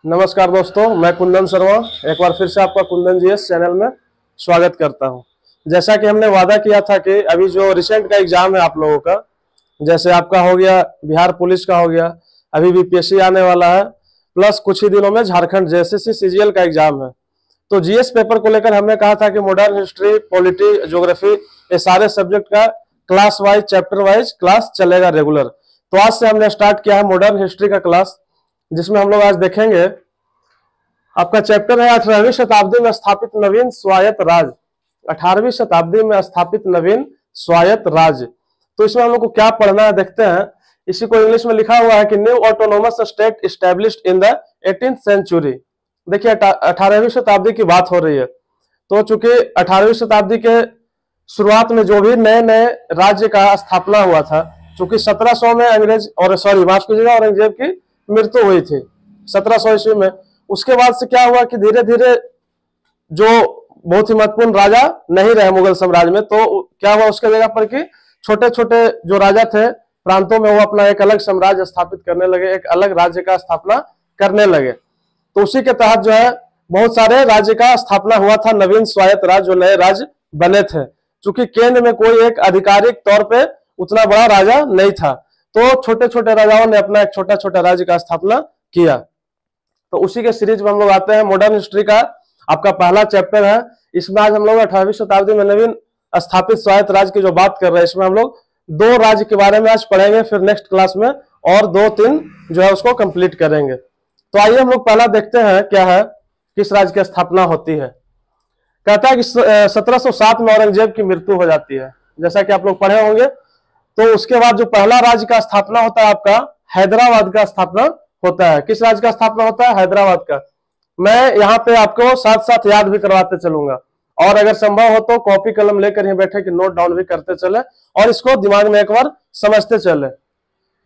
नमस्कार दोस्तों, मैं कुंदन शर्मा एक बार फिर से आपका कुंदन जीएस चैनल में स्वागत करता हूं। जैसा कि हमने वादा किया था कि अभी जो रिसेंट का एग्जाम है आप लोगों का, जैसे आपका हो गया बिहार पुलिस का हो गया, अभी बीपीएससी आने वाला है, प्लस कुछ ही दिनों में झारखंड जेएसएससी सीजीएल का एग्जाम है। तो जीएस पेपर को लेकर हमने कहा था कि मॉडर्न हिस्ट्री, पॉलिटी, ज्योग्राफी, ये सारे सब्जेक्ट का class wise, chapter wise class चलेगा रेगुलर। तो आज से हमने स्टार्ट किया है मॉडर्न हिस्ट्री का क्लास, जिसमें हम लोग आज देखेंगे आपका चैप्टर है 18वीं शताब्दी में स्थापित नवीन स्वायत्त राज्य। 18वीं शताब्दी में स्थापित नवीन स्वायत्त राज्य। तो इसमें हम लोग को क्या पढ़ना है देखते हैं। इसी को इंग्लिश में लिखा हुआ है कि new autonomous state established in the 18th century. देखिए 18वीं शताब्दी की बात हो रही है। तो चूंकि 18वीं शताब्दी के शुरुआत में जो भी नए नए राज्य का स्थापना हुआ था, चूंकि 1700 में औरंगजेब की मृत्यु हुई थी 1700 ईस्वी में। उसके बाद से क्या हुआ कि धीरे धीरे जो बहुत ही महत्वपूर्ण राजा नहीं रहे मुगल साम्राज्य में, तो क्या हुआ उसके जगह पर कि छोटे छोटे जो राजा थे प्रांतों में, वो अपना एक अलग साम्राज्य स्थापित करने लगे, एक अलग राज्य का स्थापना करने लगे। तो उसी के तहत जो है बहुत सारे राज्य का स्थापना हुआ था, नवीन स्वायत्त राज्य, जो नए राज्य बने थे। चूंकि केंद्र में कोई एक आधिकारिक तौर पे उतना बड़ा राजा नहीं था, तो छोटे छोटे राजाओं ने अपना एक छोटा छोटा राज्य का स्थापना किया। तो उसी के सीरीज में हम लोग आते हैं। मॉडर्न हिस्ट्री का आपका पहला चैप्टर है। इसमें आज हम लोग 18वीं शताब्दी में नवीन स्थापित स्वायत्त राज्य की जो बात कर रहे हैं, इसमें हम लोग दो राज्य के बारे में आज पढ़ेंगे, फिर नेक्स्ट क्लास में और 2-3 जो है उसको कंप्लीट करेंगे। तो आइए हम लोग पहला देखते हैं क्या है, किस राज्य की स्थापना होती है। कहता है कि 1707 में औरंगजेब की मृत्यु हो जाती है, जैसा कि आप लोग पढ़े होंगे। तो उसके बाद जो पहला राज्य का स्थापना होता है आपका हैदराबाद का स्थापना होता है। किस राज्य का स्थापना होता है? हैदराबाद का। मैं यहाँ पे आपको साथ साथ याद भी करवाते चलूंगा, और अगर संभव हो तो कॉपी कलम लेकर ही बैठे कि नोट डाउन भी करते चले और इसको दिमाग में एक बार समझते चले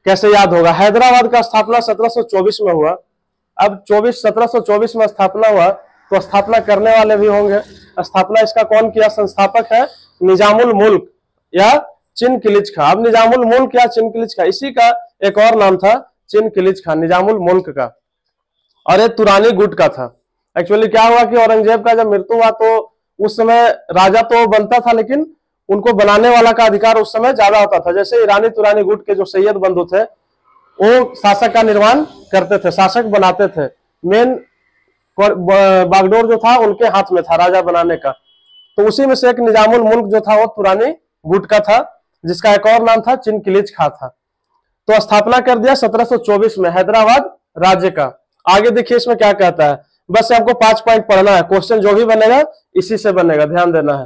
कैसे याद होगा। हैदराबाद का स्थापना 1724 में हुआ। अब 1724 में स्थापना हुआ, तो स्थापना करने वाले भी होंगे। स्थापना इसका कौन किया? संस्थापक है निजामुल मुल्क या चिनकिलिच खां। अब निजामुल मुल्क या चिनकिलिच खां, इसी का एक और नाम था चिनकिलिच खां, निजामुल मुल्क का, और ये तुरानी गुट का था। एक्चुअली क्या हुआ कि औरंगजेब का जब मृत्यु हुआ, तो उस समय राजा तो बनता था, लेकिन उनको बनाने वाला का अधिकार उस समय ज्यादा होता था। जैसे ईरानी तुरानी गुट के जो सैयद बंधु थे, वो शासक का निर्माण करते थे, शासक बनाते थे। मेन बागडोर जो था उनके हाथ में था राजा बनाने का। तो उसी में से एक निजामुल मुल्क जो था वो तुरानी गुट का था, जिसका एक और नाम था चिनकिलिच खां था। तो स्थापना कर दिया 1724 में हैदराबाद राज्य का। आगे देखिए इसमें क्या कहता है, बस आपको 5 पॉइंट पढ़ना है, क्वेश्चन जो भी बनेगा इसी से बनेगा, ध्यान देना है।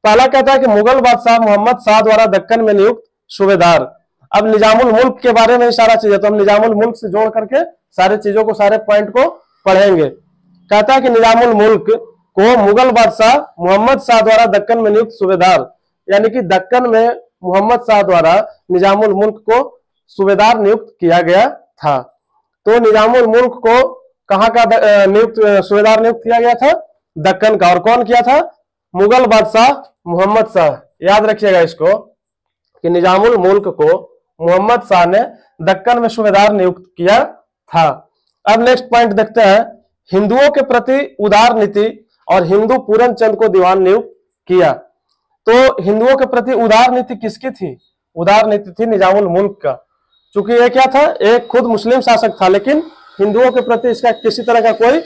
पहला कहता है कि मुगल बादशाह मोहम्मद शाह द्वारा दक्कन में नियुक्त सूबेदार। अब निजामुल मुल्क के बारे में सारा चीज है, तो हम निजामुल मुल्क से जोड़ करके सारे चीजों को, सारे पॉइंट को पढ़ेंगे। कहता है कि निजामुल मुल्क को मुगल बादशाह मोहम्मद शाह द्वारा दक्कन में नियुक्त सूबेदार, यानी कि दक्कन में मोहम्मद शाह द्वारा निजामुल मुल्क को सूबेदार नियुक्त किया गया था। तो निजामुल मुल्क को कहाँ का सूबेदार नियुक्त किया गया था? दक्कन का। और कौन किया था? मुगल बादशाह मोहम्मद शाह। याद रखिएगा इसको कि निजामुल मुल्क को मोहम्मद शाह ने दक्कन में सूबेदार नियुक्त किया था। अब नेक्स्ट पॉइंट देखते हैं, हिंदुओं के प्रति उदार नीति और हिंदू पूरन चंद को दीवान नियुक्त किया। तो हिंदुओं के प्रति उदार नीति किसकी थी? उदार नीति थी निजामुल मुल्क का। चूंकि ये क्या था, एक खुद मुस्लिम शासक था, लेकिन हिंदुओं के प्रति इसका किसी तरह का कोई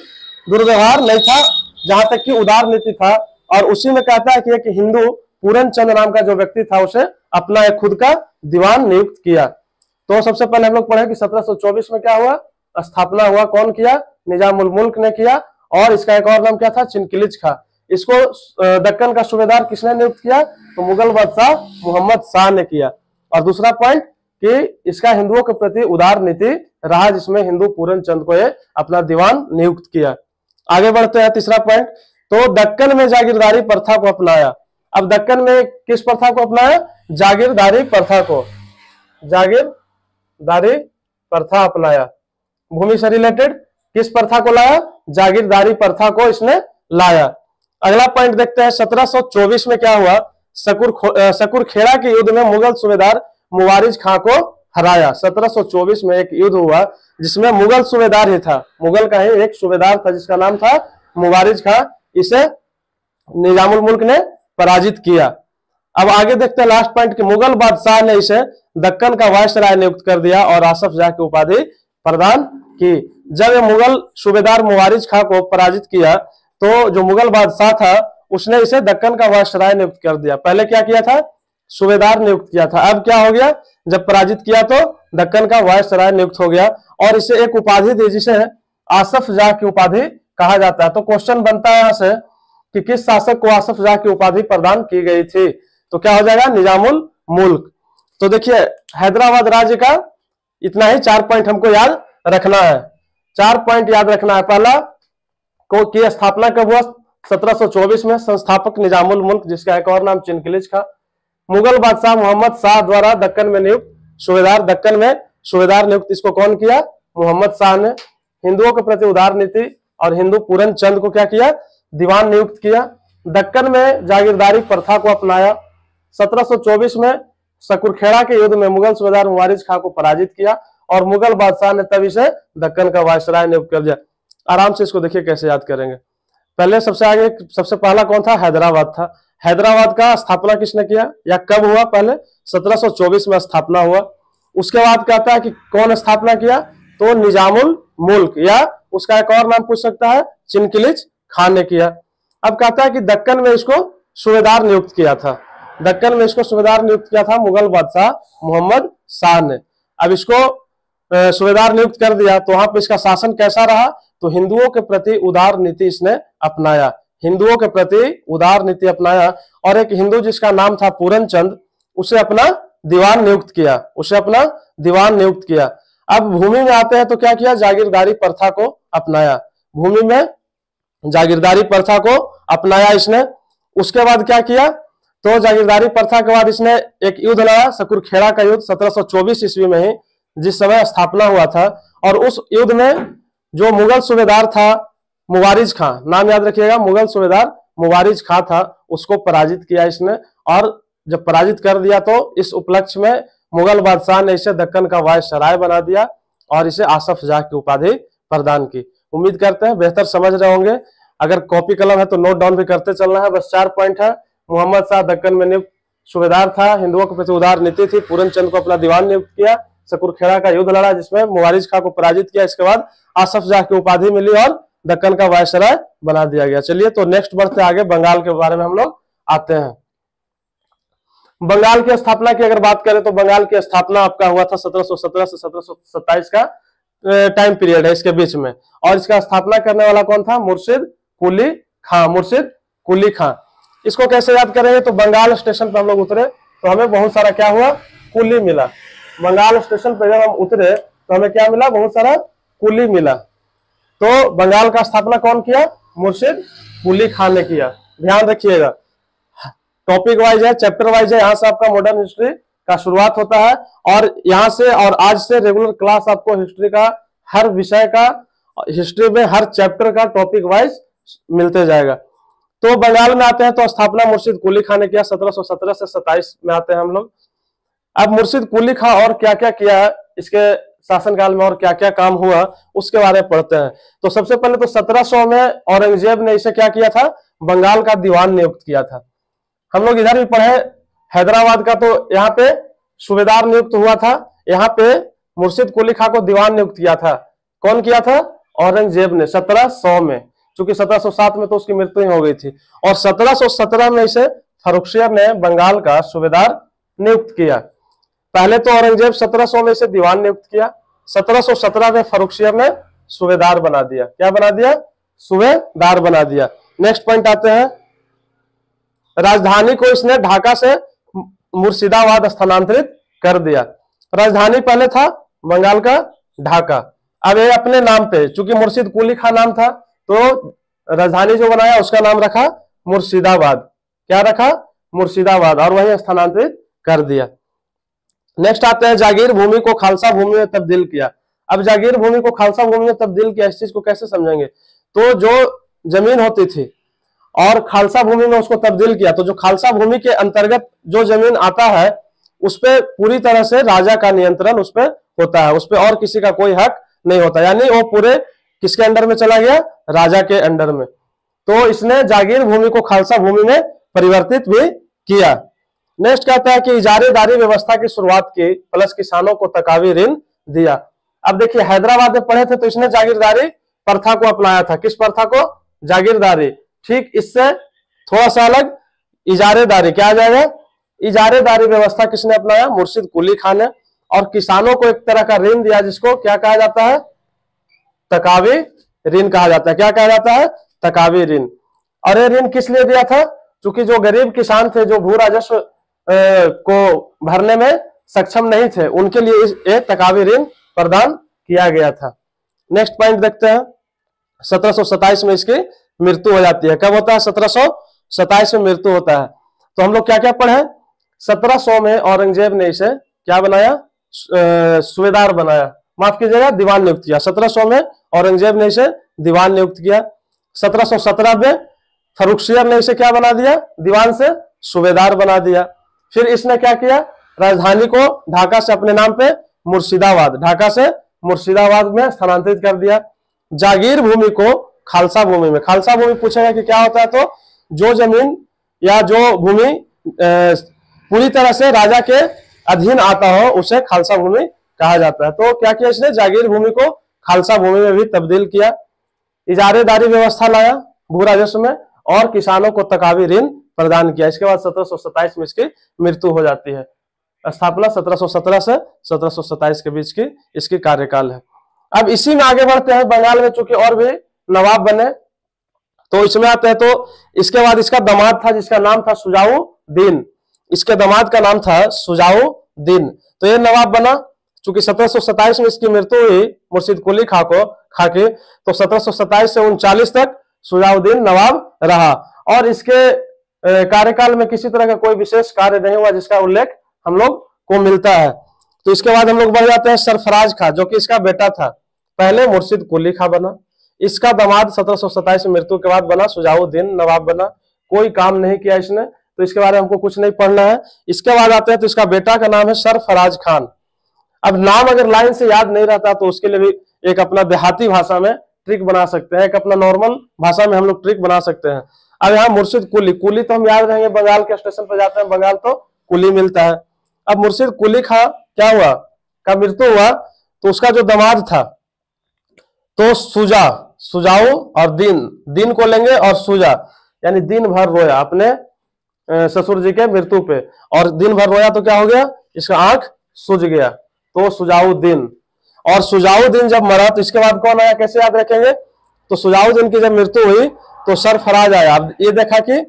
दुर्व्यवहार नहीं था, जहां तक कि उदार नीति था। और उसी में कहता है कि एक हिंदू पूरन चंद नाम का जो व्यक्ति था, उसे अपना एक खुद का दीवान नियुक्त किया। तो सबसे पहले हम लोग पढ़े कि 1724 में क्या हुआ? स्थापना हुआ। कौन किया? निजामुल मुल्क ने किया। और इसका एक और नाम क्या था? चिनकिलिच खां। इसको दक्कन का सूबेदार किसने नियुक्त किया? तो मुगल बादशाह मोहम्मद शाह ने किया। और दूसरा पॉइंट कि इसका हिंदुओं के प्रति उदार नीति रहा, जिसमें हिंदू पूरन चंद को ये अपना दीवान नियुक्त किया। आगे बढ़ते हैं, तीसरा पॉइंट। तो दक्कन में जागीरदारी प्रथा को अपनाया। अब दक्कन में किस प्रथा को अपनाया? जागीरदारी प्रथा को। जागीरदारी प्रथा अपनाया। भूमि से रिलेटेड किस प्रथा को लाया? जागीरदारी प्रथा को इसने लाया। अगला पॉइंट देखते हैं, 1724 में क्या हुआ? सकूरखेड़ा के युद्ध में मुगल सूबेदार मुवारिज खां को हराया। 1724 में एक युद्ध हुआ जिसमें मुगल सूबेदार ही था, मुगल का ही एक सूबेदार था जिसका नाम था मुवारिज खां, इसे निजामुल मुल्क ने पराजित किया। अब आगे देखते हैं लास्ट पॉइंट कि मुगल बादशाह ने इसे दक्कन का वायसराय नियुक्त कर दिया और आसफ जाह की उपाधि प्रदान की। जब ये मुगल सूबेदार मुवारिज खां को पराजित किया तो जो मुगल बादशाह था उसने इसे दक्कन का वायसराय नियुक्त कर दिया। पहले क्या किया था, सूबेदार नियुक्त किया था, अब क्या हो गया, जब पराजित किया तो दक्कन का वायसराय नियुक्त हो गया और इसे एक उपाधि दी जिसे आसफ जाह की उपाधि कहा जाता है। तो क्वेश्चन बनता है यहां से कि किस शासक को आसफ जाह की उपाधि प्रदान की गई थी, तो क्या हो जाएगा, निजामुल मुल्क। तो देखिए हैदराबाद राज्य का इतना ही 4 पॉइंट हमको याद रखना है, 4 पॉइंट याद रखना है। पहला को की स्थापना कब हुआ, 1724 में, संस्थापक निजामुल मुल्क जिसका एक और नाम चिनकिलिज था। मुगल बादशाह मोहम्मद शाह द्वारा दक्कन में नियुक्त सूबेदार, दक्कन में सूबेदार नियुक्त इसको कौन किया, मोहम्मद शाह ने। हिंदुओं के प्रति उदार नीति और हिंदू पूरन चंद को क्या किया, दीवान नियुक्त किया। दक्कन में जागीरदारी प्रथा को अपनाया। 1724 में सकुरखेड़ा के युद्ध में मुगल सूबेदार मुवारिज खां को पराजित किया और मुगल बादशाह ने तब इसे दक्कन का वायसराय नियुक्त कर दिया। आराम से इसको देखिए कैसे याद करेंगे। पहले सबसे आगे सबसे पहला कौन था, हैदराबाद था। हैदराबाद का स्थापना किसने किया या कब हुआ, पहले 1724 में स्थापना हुआ। उसके बाद कहता है कि कौन स्थापना किया, तो निजामुल मुल्क या उसका एक और नाम पूछ सकता है चिनकिलिज खान ने किया। अब कहता है कि दक्कन में इसको सूबेदार नियुक्त किया था, दक्कन में इसको सूबेदार नियुक्त किया था मुगल बादशाह मोहम्मद शाह ने। अब इसको सूबेदार नियुक्त कर दिया तो वहां पर इसका शासन कैसा रहा, तो हिंदुओं के प्रति उदार नीति इसने अपनाया, हिंदुओं के प्रति उदार नीति अपनाया। और एक हिंदू जिसका नाम था पूरन चंद, उसे अपना दीवान नियुक्त किया, उसे अपना दीवान नियुक्त किया। अब भूमि में आते हैं तो क्या किया, जागीरदारी प्रथा को अपनाया, भूमि में जागीरदारी प्रथा को अपनाया इसने। उसके बाद क्या किया, तो जागीरदारी प्रथा के बाद इसने एक युद्ध लड़ा, सकुरखेड़ा का युद्ध 1724 ईस्वी में ही, जिस समय स्थापना हुआ था। और उस युद्ध में जो मुगल सूबेदार था मुवारिज खां, नाम याद रखिएगा, मुगल सूबेदार मुवारिज खां था, उसको पराजित किया इसने। और जब पराजित कर दिया तो इस उपलक्ष्य में मुगल बादशाह ने इसे दक्कन का वायसराय बना दिया और इसे आसफ जाह की उपाधि प्रदान की। उम्मीद करते हैं बेहतर समझ रहे होंगे। अगर कॉपी कलम है तो नोट डाउन भी करते चलना है। बस 4 पॉइंट है। मोहम्मद शाह दक्कन में नियुक्त सूबेदार था, हिंदुओं के प्रति उदार नीति थी, पूरन चंद को अपना दीवान नियुक्त किया, सकुरखेड़ा का युद्ध लड़ा जिसमें मुवारिज खां को पराजित किया, इसके बाद आसफ जाह की उपाधि मिली और दक्कन का वायसराय बना दिया गया। चलिए तो नेक्स्ट बढ़ते आगे, बंगाल के बारे में हम लोग आते हैं। बंगाल की स्थापना की अगर बात करें तो बंगाल की स्थापना आपका हुआ था 1717 से 1727 का टाइम पीरियड है इसके बीच में। और इसका स्थापना करने वाला कौन था, मुर्शिद कुली खां, मुर्शिद कुली खां। इसको कैसे याद करेंगे, तो बंगाल स्टेशन पर हम लोग उतरे तो हमें बहुत सारा क्या हुआ, कुली मिला। बंगाल स्टेशन पर जब हम उतरे तो हमें क्या मिला, बहुत सारा कुली मिला। तो बंगाल का स्थापना कौन किया, मुर्शिद कुली खान ने किया। ध्यान रखिएगा, टॉपिक वाइज है, चैप्टर वाइज है, यहाँ से आपका मॉडर्न हिस्ट्री का शुरुआत होता है और यहाँ से और आज से रेगुलर क्लास आपको हिस्ट्री का हर विषय का, हिस्ट्री में हर चैप्टर का टॉपिक वाइज मिलते जाएगा। तो बंगाल में आते हैं तो स्थापना मुर्शिद कुली खान ने किया 1717 से 27 में आते हैं हम लोग। अब मुर्शिद कुली खां और क्या क्या किया है, इसके शासनकाल में और क्या क्या काम हुआ उसके बारे में पढ़ते हैं। तो सबसे पहले तो 1700 में औरंगजेब ने इसे क्या किया था, बंगाल का दीवान नियुक्त किया था। हम लोग इधर भी पढ़े हैदराबाद का, तो यहाँ पे सूबेदार नियुक्त हुआ था, यहाँ पे मुर्शिद कुली खां को दीवान नियुक्त किया था। कौन किया था, औरंगजेब ने 1700 में, क्योंकि 1707 में तो उसकी मृत्यु ही हो गई थी। और 1717 में इसे फर्रुखसियर ने बंगाल का सूबेदार नियुक्त किया। पहले तो औरंगजेब 1700 में इसे दीवान नियुक्त किया, 1717 में फर्रुखसियर ने सूबेदार बना दिया। क्या बना दिया, सूबेदार बना दिया। नेक्स्ट पॉइंट आते हैं, राजधानी को इसने ढाका से मुर्शिदाबाद स्थानांतरित कर दिया। राजधानी पहले था बंगाल का ढाका, अब ये अपने नाम पे, चूंकि मुर्शिद कुली खां नाम था तो राजधानी जो बनाया उसका नाम रखा मुर्शिदाबाद। क्या रखा, मुर्शिदाबाद, और वहीं स्थानांतरित कर दिया। नेक्स्ट आते हैं, जागीर भूमि को खालसा भूमि में तब्दील किया। अब जागीर भूमि को खालसा भूमि में तब्दील किया, इस चीज को कैसे समझेंगे, तो जो जमीन होती थी और खालसा भूमि में उसको तब्दील किया, तो जो खालसा भूमि के अंतर्गत जो जमीन आता है उस पर पूरी तरह से राजा का नियंत्रण उस पर होता है, उस पर और किसी का कोई हक नहीं होता, यानी वो पूरे किसके अंडर में चला गया, राजा के अंडर में। तो इसने जागीर भूमि को खालसा भूमि में परिवर्तित भी किया। नेक्स्ट कहता है कि इजारेदारी व्यवस्था की शुरुआत की प्लस किसानों को तकावी ऋण दिया। अब देखिए हैदराबाद में पढ़े थे तो इसने जागीरदारी प्रथा को अपनाया था। किस प्रथा को, जागीरदारी। ठीक इससे थोड़ा सा अलग इजारेदारी, क्या आ जाएगा, इजारेदारी व्यवस्था किसने अपनाया, मुर्शिद कुली खान ने। और किसानों को एक तरह का ऋण दिया जिसको क्या कहा जाता है, तकावी ऋण कहा जाता है। क्या कहा जाता है, तकावी ऋण। और ये ऋण किस लिए दिया था, क्योंकि जो गरीब किसान थे, जो भू राजस्व को भरने में सक्षम नहीं थे, उनके लिए ये तकावी ऋण प्रदान किया गया था। नेक्स्ट पॉइंट देखते हैं। 1727 में इसकी मृत्यु हो जाती है। कब होता है, 1727 में मृत्यु होता है। तो हम लोग क्या क्या पढ़े, 1700 में औरंगजेब ने इसे क्या बनाया, सूबेदार बनाया, माफ कीजिएगा दीवान नियुक्त किया। 1700 में औरंगजेब ने इसे दीवान नियुक्त किया। 1717 में फर्रुखसियर ने इसे क्या बना दिया, दीवान से सूबेदार बना दिया। फिर इसने क्या किया, राजधानी को ढाका से अपने नाम पे मुर्शिदाबाद, ढाका से मुर्शिदाबाद में स्थानांतरित कर दिया। जागीर भूमि को खालसा भूमि में, खालसा भूमि पूछेगा कि क्या होता है, तो जो जमीन या जो भूमि पूरी तरह से राजा के अधीन आता हो उसे खालसा भूमि कहा जाता है। तो क्या किया इसने, जागीर भूमि को खालसा भूमि में भी तब्दील किया। इजारेदारी व्यवस्था लाया भू राजस्व में और किसानों को तकावी ऋण प्रदान किया। इसके बाद 1727 में इसकी मृत्यु हो जाती है। स्थापना 1717 से 1727 के बीच की इसकी कार्यकाल है। अब इसी में आगे बढ़ते हैं। बंगाल में चूंकि और भी नवाब बने तो इसमें आते हैं। तो इसके बाद इसका दामाद था जिसका नाम था सुजाउद्दीन, इसके दामाद का नाम था सुजाउद्दीन। तो ये नवाब बना। चूंकि 1727 में इसकी मृत्यु हुई मुर्शिद कुली खां के, तो 1727 से 39 तक सुजाउद्दीन नवाब रहा। और इसके कार्यकाल में किसी तरह का कोई विशेष कार्य नहीं हुआ जिसका उल्लेख हम लोग को मिलता है। तो इसके बाद हम लोग बढ़ जाते हैं सरफराज खां, जो कि इसका बेटा था। पहले मुर्शिद कुली खां बना, इसका दामाद 1727 में मृत्यु के बाद बना सुजाउद्दीन नवाब बना। कोई काम नहीं किया इसने, तो इसके बारे में हमको कुछ नहीं पढ़ना है। इसके बाद आते हैं तो इसका बेटा का नाम है सरफराज खान। अब नाम अगर लाइन से याद नहीं रहता तो उसके लिए भी एक अपना देहाती भाषा में ट्रिक बना सकते हैं, एक अपना नॉर्मल भाषा में हम लोग ट्रिक बना सकते हैं। अब यहाँ मुर्शिद कुली, कुली तो हम याद रहेंगे, बंगाल के स्टेशन पर जाते हैं बंगाल तो कुली मिलता है। अब मुर्शिद कुली खां क्या हुआ, का मृत्यु हुआ, तो उसका जो दामाद था तो सुजाऊ और दीन को लेंगे और सुजा, यानी दिन भर रोया अपने ससुर जी के मृत्यु पे। और दिन भर रोया तो क्या हो गया, इसका आंख सूज गया, तो सुजाउद्दीन। और सुजाउद्दीन जब मरा तो इसके बाद कौन आया, कैसे याद रखेंगे, तो सुजाउद्दीन की जब मृत्यु हुई तो सरफराज आया। अब ये देखा कि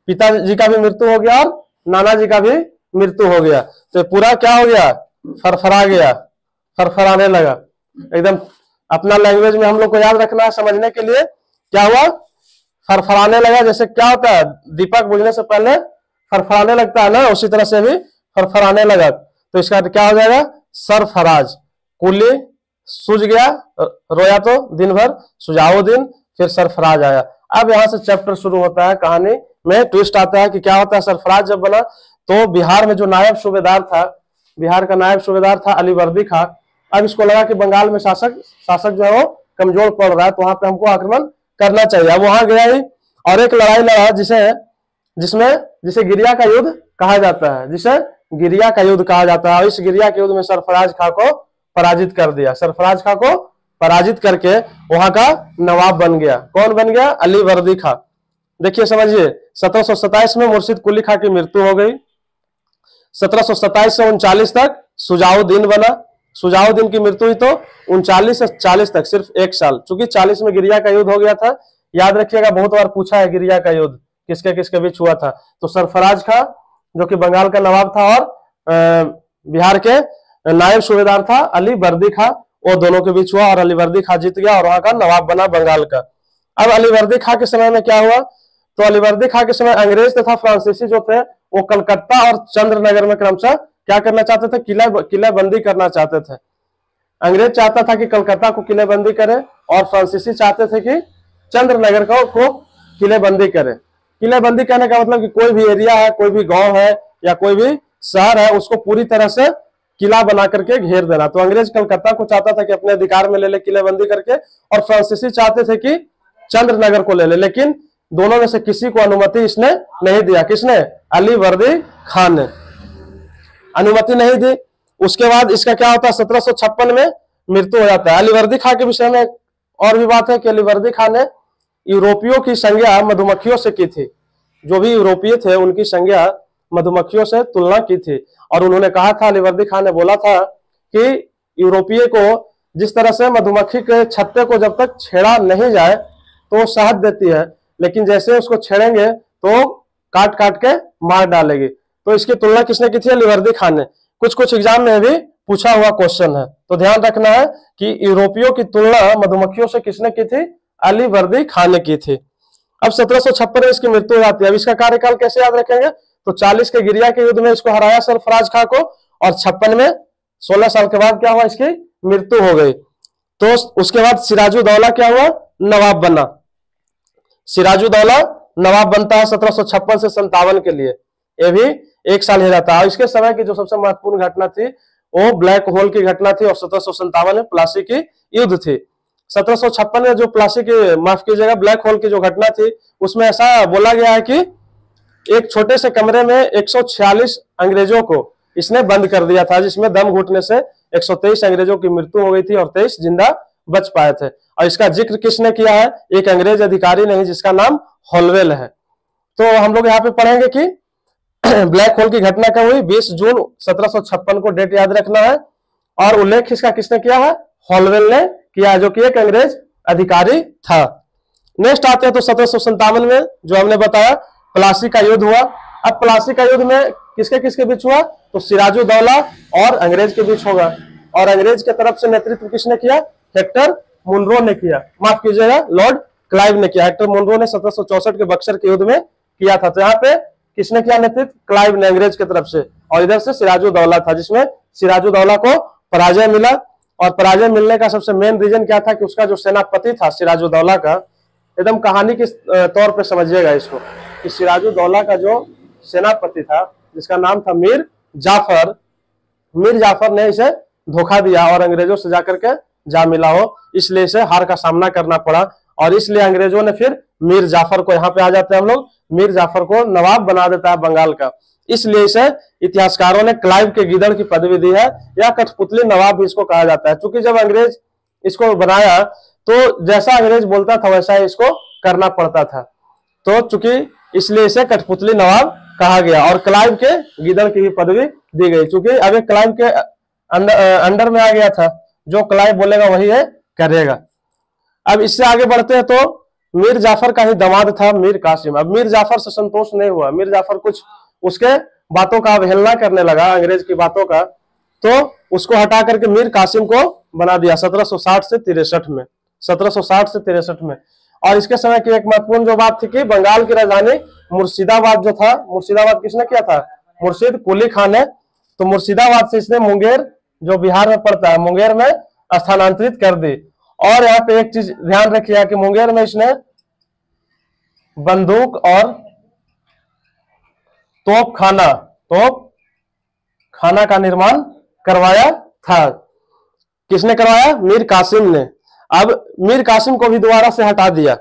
पिताजी का भी मृत्यु हो गया और नाना जी का भी मृत्यु हो गया, तो पूरा क्या हो गया, फरफरा गया, फरफराने लगा एकदम। अपना लैंग्वेज में हम लोग को याद रखना है समझने के लिए, क्या हुआ, फरफराने लगा। जैसे क्या होता है, दीपक बुझने से पहले फरफराने लगता है ना, उसी तरह से भी फरफराने लगा। तो इसका क्या हो जाएगा, सरफराज। कुली सूझ गया, रोया तो दिन भर, सुजाउद्दीन, फिर सरफराज आया। अब यहाँ से चैप्टर शुरू होता है, कहानी में ट्विस्ट आता है कि क्या होता है। सरफराज जब बना तो बिहार में जो नायब सूबेदार था, बिहार का नायब सूबेदार था अलीवर्दी खां। अब इसको लगा कि बंगाल में शासक जो है वो कमजोर पड़ रहा है, तो वहां पे हमको आक्रमण करना चाहिए। अब वहां गया ही और एक लड़ाई लड़ा जिसे गिरिया का युद्ध कहा जाता है, जिसे गिरिया का युद्ध कहा जाता है। और इस गिरिया के युद्ध में सरफराज खां को पराजित कर दिया। सरफराज खां को पराजित करके वहां का नवाब बन गया। कौन बन गया, अलीवर्दी खां। देखिए समझिए, 1727 में मुर्शिद कुली खां की मृत्यु हो गई। 1727 से 39 तक सुजाउद्दीन बना। सुजाउद्दीन की मृत्यु हुई तो 39 से 40 तक सिर्फ एक साल, चूंकि 40 में गिरिया का युद्ध हो गया था। याद रखिएगा, बहुत बार पूछा है गिरिया का युद्ध किसके किसके बीच हुआ था। तो सरफराज खां जो कि बंगाल का नवाब था और बिहार के नायब सूबेदार था अलीवर्दी खां, वो दोनों के बीच हुआ और अलीवर्दी खां जीत गया और वहां का नवाब बना बंगाल का। अब अलीवर्दी खां के समय में क्या हुआ, तो अलीवर्दी खां के समय अंग्रेज तथा फ्रांसीसी जो थे वो कलकत्ता और चंद्रनगर में क्रमशः क्या करना चाहते थे, किलेबंदी करना चाहते थे। अंग्रेज चाहता था कि कलकत्ता को किलेबंदी करे और फ्रांसीसी चाहते थे कि चंद्रनगर को किलेबंदी करे। किलेबंदी कहने का मतलब कि कोई भी एरिया है, कोई भी गांव है या कोई भी शहर है उसको पूरी तरह से किला बना करके घेर देना। तो अंग्रेज कलकत्ता को चाहता था कि अपने अधिकार में ले ले किलेबंदी करके, और फ्रांसीसी चाहते थे कि चंद्रनगर को ले ले, लेकिन दोनों में से किसी को अनुमति इसने नहीं दिया। किसने? अली वर्दी खान ने अनुमति नहीं दी। उसके बाद इसका क्या होता है, 1756 में मृत्यु हो जाता है। अली वर्दी खान के विषय में और भी बात है कि अली वर्दी खान ने यूरोपियों की संज्ञा मधुमक्खियों से की थी। जो भी यूरोपीय थे उनकी संज्ञा मधुमक्खियों से तुलना की थी, और उन्होंने कहा था, अली वर्दी खान ने बोला था कि यूरोपीय को जिस तरह से मधुमक्खी के छत्ते को जब तक छेड़ा नहीं जाए तो शहद देती है, लेकिन जैसे उसको छेड़ेंगे तो काट काट के मार डालेगी। तो इसकी तुलना किसने की थी? अली वर्दी खान ने। कुछ कुछ एग्जाम में भी पूछा हुआ क्वेश्चन है, तो ध्यान रखना है कि यूरोपियों की तुलना मधुमक्खियों से किसने की थी? अली वर्दी खान ने की थी। अब 1756 में इसकी मृत्यु हो जाती है। अब इसका कार्यकाल कैसे याद रखेंगे? तो 40 के गिरिया के युद्ध में इसको हराया सरफराज खां को, और 56 में 16 साल के बाद क्या हुआ? इसकी मृत्यु हो गई। तो उसके बाद सिराजुद्दौला क्या हुआ? नवाब बना। सिराजुद्दौला नवाब बनता है 1756 से 57 के लिए। ये भी एक साल ही रहता है। इसके समय की जो सबसे महत्वपूर्ण घटना थी वो ब्लैक होल की घटना थी, और 1757 में प्लासी की युद्ध थी। 1756 में जो प्लासी की, माफ कीजिएगा, ब्लैक होल की जो घटना थी, उसमें ऐसा बोला गया है कि एक छोटे से कमरे में 146 अंग्रेजों को इसने बंद कर दिया था, जिसमें दम घुटने से 123 अंग्रेजों की मृत्यु हो गई थी और 23 जिंदा बच पाए थे। और इसका जिक्र किसने किया है? एक अंग्रेज अधिकारी नहीं, जिसका नाम हॉलवेल है। तो हम लोग यहाँ पे पढ़ेंगे कि ब्लैक होल की घटना कब हुई? 20 जून 1756 को डेट याद रखना है, और उल्लेख इसका किसने किया है? हॉलवेल ने किया, जो कि एक अंग्रेज अधिकारी था। नेक्स्ट आते हैं तो 1757 में जो हमने बताया प्लासी का युद्ध हुआ। अब प्लासी का युद्ध में किसके किसके बीच हुआ? तो सिराजुद्दौला और अंग्रेज के बीच होगा, और अंग्रेज के तरफ से नेतृत्व किसने किया? हेक्टर मुनरो ने किया, माफ कीजिएगा, लॉर्ड क्लाइव ने किया। हेक्टर मुनरो ने 1764 के बक्सर के युद्ध में किया था। तो यहाँ पे किसने किया नेतृत्व? क्लाइव ने, अंग्रेज की तरफ से, और इधर से सिराजुद्दौला था, जिसमें सिराजुद्दौला को पराजय मिला। और पराजय मिलने का सबसे मेन रीजन क्या था? कि उसका जो सेनापति था सिराजुद्दौला का, एकदम कहानी के तौर पे समझिएगा इसको, कि सिराजुद्दौला का जो सेनापति था, जिसका नाम था मीर जाफर, मीर जाफर ने इसे धोखा दिया और अंग्रेजों से जाकर के जा मिला हो, इसलिए इसे हार का सामना करना पड़ा। और इसलिए अंग्रेजों ने फिर मीर जाफर को, यहाँ पे आ जाते हैं हम लोग, मीर जाफर को नवाब बना देता है बंगाल का। इसलिए इसे इतिहासकारों ने क्लाइव के गीदड़ की पदवी दी है, या कठपुतली नवाब भी इसको कहा जाता है। क्योंकि जब अंग्रेज इसको बनाया तो जैसा अंग्रेज बोलता था वैसा ही इसको करना पड़ता था, तो चूंकि इसलिए इसे कठपुतली नवाब कहा गया, और क्लाइव के गीदड़ की भी पदवी दी गई, क्योंकि अब क्लाइव के अंडर में आ गया था, जो क्लाइव बोलेगा वही है करेगा। अब इससे आगे बढ़ते हैं तो मीर जाफर का ही दामाद था मीर कासिम। अब मीर जाफर से संतोष नहीं हुआ, मीर जाफर कुछ उसके बातों का अवहेलना करने लगा, अंग्रेज की बातों का, तो उसको हटा करके मीर कासिम को बना दिया 1760 से 63 में, 1760 से 63 में। और इसके समय की एक महत्वपूर्ण जो बात थी कि बंगाल की राजधानी मुर्शिदाबाद जो था, मुर्शिदाबाद किसने किया था? मुर्शिद कुली खान ने। तो मुर्शिदाबाद से इसने मुंगेर, जो बिहार में पड़ता है, मुंगेर में स्थानांतरित कर दी। और यहाँ पे एक चीज ध्यान रखिए कि मुंगेर में इसने बंदूक और तोप खाना का निर्माण करवाया था। किसने करवाया? मीर कासिम ने। अब मीर कासिम को भी दोबारा से हटा दिया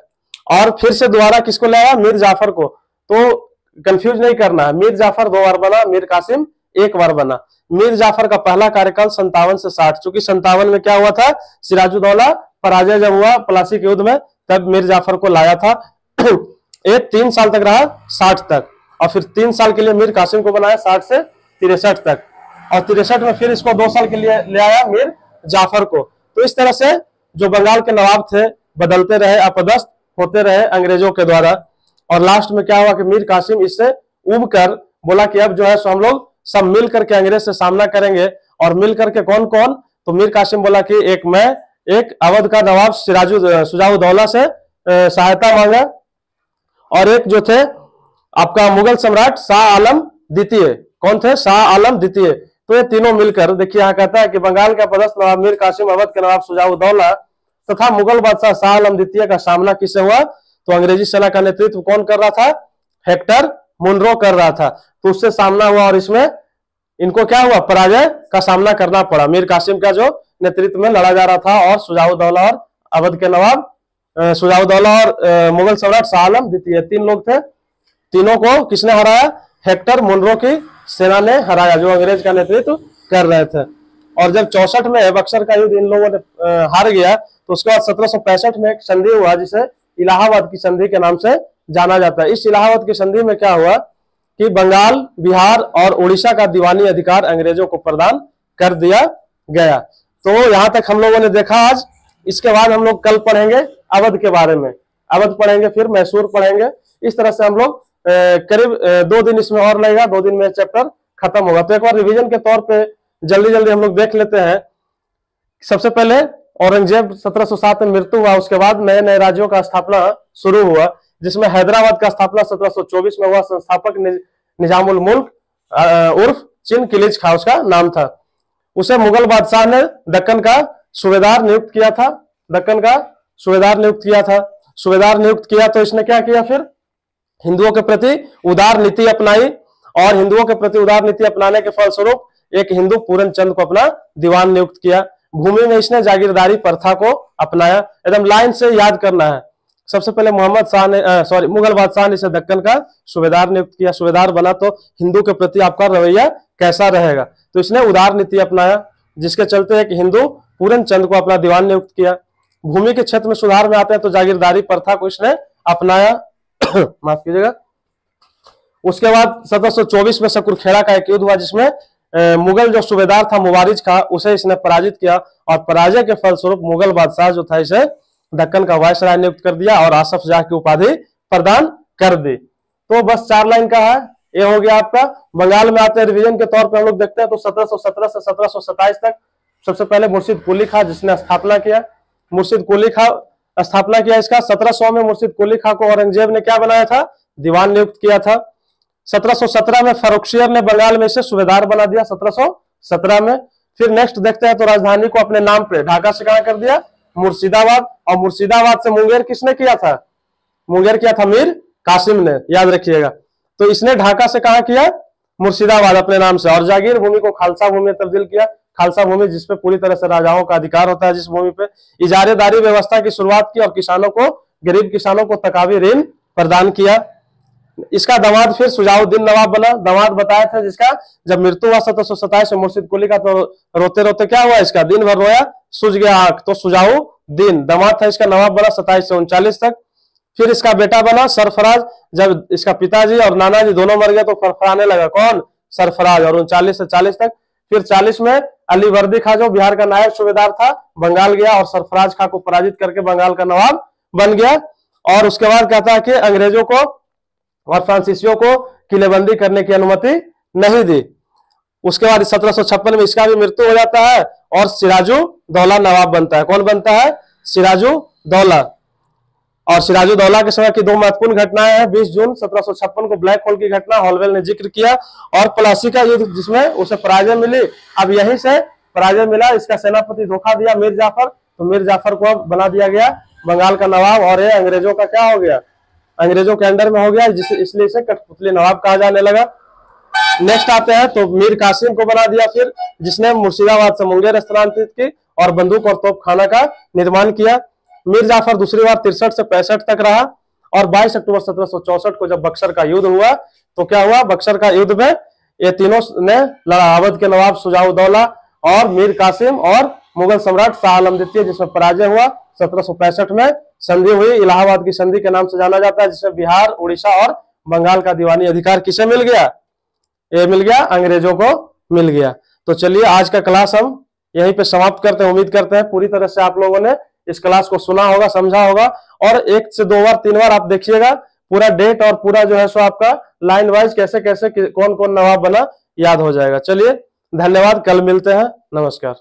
और फिर से दोबारा किसको लाया? मीर जाफर को। तो कंफ्यूज नहीं करना है, मीर जाफर 2 बार बना, मीर कासिम 1 बार बना। मीर जाफर का पहला कार्यकाल 57 से 60, चूंकि 57 में क्या हुआ था? सिराजुद्दौला पराजय जब हुआ प्लासी के युद्ध में, तब मीर जाफर को लाया था। ये 3 साल तक रहा, 60 तक, और फिर 3 साल के लिए मीर कासिम को बनाया 60 से 63 तक, और 63 में फिर इसको 2 साल के लिए ले आया मीर जाफर को। तो इस तरह से जो बंगाल के नवाब थे बदलते रहे, अपदस्थ होते रहे अंग्रेजों के द्वारा, और लास्ट में क्या हुआ कि मीर कासिम इससे उब कर बोला कि अब जो है सो हम लोग सब मिल करके अंग्रेज से सामना करेंगे। और मिल करके कौन कौन? तो मीर कासिम बोला कि एक मैं, एक अवध का नवाब शुजाउद्दौला से सहायता मांगा, और एक जो थे आपका मुगल सम्राट शाह आलम द्वितीय। कौन थे? शाह आलम द्वितीय। तो ये तीनों मिलकर, देखिए यहाँ कहता है कि बंगाल का पदस्थ नवाब मीर कासिम, अवध के नवाब शुजाउद्दौला तथा मुगल बादशाह शाह आलम द्वितीय का सामना किससे हुआ? तो अंग्रेजी सेना का नेतृत्व कौन कर रहा था? हेक्टर मुनरो कर रहा था। तो उससे सामना हुआ, और इसमें इनको क्या हुआ, पराजय का सामना करना पड़ा। मीर कासिम का जो नेतृत्व में लड़ा जा रहा था और शुजाउद्दौला और अवध के नवाब शुजाउद्दौला और मुगल सम्राट शाह आलम द्वितीय, 3 लोग थे। तीनों को किसने हराया, हेक्टर मुनरो की सेना ने हराया, जो अंग्रेज का नेतृत्व कर रहे थे। और जब 64 में बक्सर का युद्ध इन लोगों ने हार गया, तो उसके बाद 1765 में एक संधि हुआ जिसे इलाहाबाद की संधि के नाम से जाना जाता है। इस इलाहाबाद की संधि में क्या हुआ कि बंगाल, बिहार और उड़ीसा का दीवानी अधिकार अंग्रेजों को प्रदान कर दिया गया। तो यहां तक हम लोगों ने देखा आज। इसके बाद हम लोग कल पढ़ेंगे अवध के बारे में, अवध पढ़ेंगे, फिर मैसूर पढ़ेंगे। इस तरह से हम लोग करीब 2 दिन इसमें और लगेगा, 2 दिन में चैप्टर खत्म होगा। तो एक बार रिवीजन के तौर पे जल्दी जल्दी हम लोग देख लेते हैं। सबसे पहले औरंगजेब 1707 में मृत्यु हुआ, उसके बाद नए नए राज्यों का स्थापना शुरू हुआ, जिसमें हैदराबाद का स्थापना 1724 में हुआ। संस्थापक निजामुल मुल्क उर्फ चिन किलिच खां उसका नाम था। उसे मुगल बादशाह ने दक्कन का सूबेदार नियुक्त किया था, दक्कन का सूबेदार नियुक्त किया था। सूबेदार नियुक्त किया तो इसने क्या किया, फिर हिंदुओं के प्रति उदार नीति अपनाई, और हिंदुओं के प्रति उदार नीति अपनाने के फलस्वरूप एक हिंदू पूरन चंद को अपना दीवान नियुक्त किया। भूमि में इसने जागीरदारी प्रथा को अपनाया। एकदम लाइन से याद करना है। सबसे पहले मोहम्मद शाह ने मुगल बादशाह ने इसे दक्कन का सूबेदार नियुक्त किया। सूबेदार बना तो हिंदू के प्रति आपका रवैया कैसा रहेगा, तो इसने उदार नीति अपनाया, जिसके चलते एक हिंदू पूरन चंद को अपना दीवान नियुक्त किया। भूमि के क्षेत्र में सुधार में आते हैं तो जागीरदारी प्रथा को इसने अपनाया माफ कीजिएगा। उसके बाद 1724 में सकरखेड़ा का एक युद्ध हुआ, जिसमें मुगल जो सूबेदार था मुबारिज खां, उसे इसने पराजित किया, और पराजय के फलस्वरूप मुगल बादशाह जो था इसे दक्कन का वायसराय नियुक्त कर दिया और आसफ जाह की उपाधि प्रदान कर दी। तो बस 4 लाइन का है, ये हो गया आपका। बंगाल में आते हैं, रिवीजन के तौर पे हम लोग देखते हैं तो 1717 से 1727 तक सबसे पहले मुर्शिद कुली खां जिसने स्थापना किया। मुर्शिद कुली खां स्थापना किया इसका। 1700 में मुर्शिद कुली खां को औरंगजेब ने क्या बनाया था, दीवान नियुक्त किया था। 1717 में फर्रुखसियर ने बंगाल में इसे सूबेदार बना दिया 1717 में। फिर नेक्स्ट देखते हैं तो राजधानी को अपने नाम पे ढाका से कहां कर दिया, मुर्शिदाबाद। और मुर्शिदाबाद से मुंगेर किसने किया था, मुंगेर किया था मीर कासिम ने, याद रखिएगा। तो इसने ढाका से कहा किया, मुर्शिदाबाद अपने नाम से। और जागीर भूमि को खालसा भूमि में तब्दील किया। खालसा भूमि जिसपे पूरी तरह से राजाओं का अधिकार होता है, जिस भूमि पे इजारेदारी व्यवस्था की शुरुआत की और किसानों को, गरीब किसानों को तकावी ऋण प्रदान किया। इसका दामाद फिर सुजाउद्दीन नवाब बना। दामाद बताया था जिसका जब मृत्यु हुआ 1727 में मुर्शिद कुली का, तो रोते रोते क्या हुआ, इसका दिन भर रोया, सूझ गया आंख, तो सुजाउद्दीन दामाद था इसका, नवाब बना 27 से 39 तक। फिर इसका बेटा बना सरफराज। जब इसका पिताजी और नाना जी दोनों मर गए तो फरफराने लगा, कौन, सरफराज, और 39 से 40 तक। फिर 40 में अली वर्दी खां जो बिहार का नायब सूबेदार था बंगाल गया और सरफराज खां को पराजित करके बंगाल का नवाब बन गया। और उसके बाद कहता है कि अंग्रेजों को और फ्रांसीसियों को किलेबंदी करने की अनुमति नहीं दी। उसके बाद 1756 में इसका भी मृत्यु हो जाता है और सिराजुद्दौला नवाब बनता है। कौन बनता है, सिराजुद्दौला। और सिराजुद्दौला के समय की 2 महत्वपूर्ण घटनाएं हैं। 20 जून 1756 को ब्लैक होल की घटना हॉलवेल ने जिक्र किया, और प्लासी का युद्ध जिसमें उसे पराजय मिली। अब यहीं से पराजय मिला, इसका सेनापति धोखा दिया मीर जाफर, तो मीर जाफर को अब बना दिया गया बंगाल का नवाब, और ये अंग्रेजों का क्या हो गया, अंग्रेजों के अंडर में हो गया, इसलिए इसे कठपुतली नवाब कहा जाने लगा। नेक्स्ट आते हैं तो मीर कासिम को बना दिया फिर, जिसने मुर्शिदाबाद से मुंगेर स्थानांतरित की और बंदूक और तोपखाना का निर्माण किया। मीर जाफर दूसरी बार 63 से 65 तक रहा, और 22 अक्टूबर 1764 को जब बक्सर का युद्ध हुआ तो क्या हुआ, बक्सर का युद्ध में ये तीनों ने लड़ा, अवध के नवाब शुजाउद्दौला और मीर कासिम और मुगल सम्राट शाह आलम द्वितीय, जिसमें पराजय हुआ। 1765 में संधि हुई, इलाहाबाद की संधि के नाम से जाना जाता है, जिसमें बिहार, उड़ीसा और बंगाल का दीवानी अधिकार किसे मिल गया, ये मिल गया, अंग्रेजों को मिल गया। तो चलिए आज का क्लास हम यहीं पे समाप्त करते हैं। उम्मीद करते हैं पूरी तरह से आप लोगों ने इस क्लास को सुना होगा, समझा होगा, और 1 से 2 बार 3 बार आप देखिएगा, पूरा डेट और पूरा जो है सो आपका लाइन वाइज कैसे कैसे कौन कौन नवाब बना याद हो जाएगा। चलिए धन्यवाद, कल मिलते हैं, नमस्कार।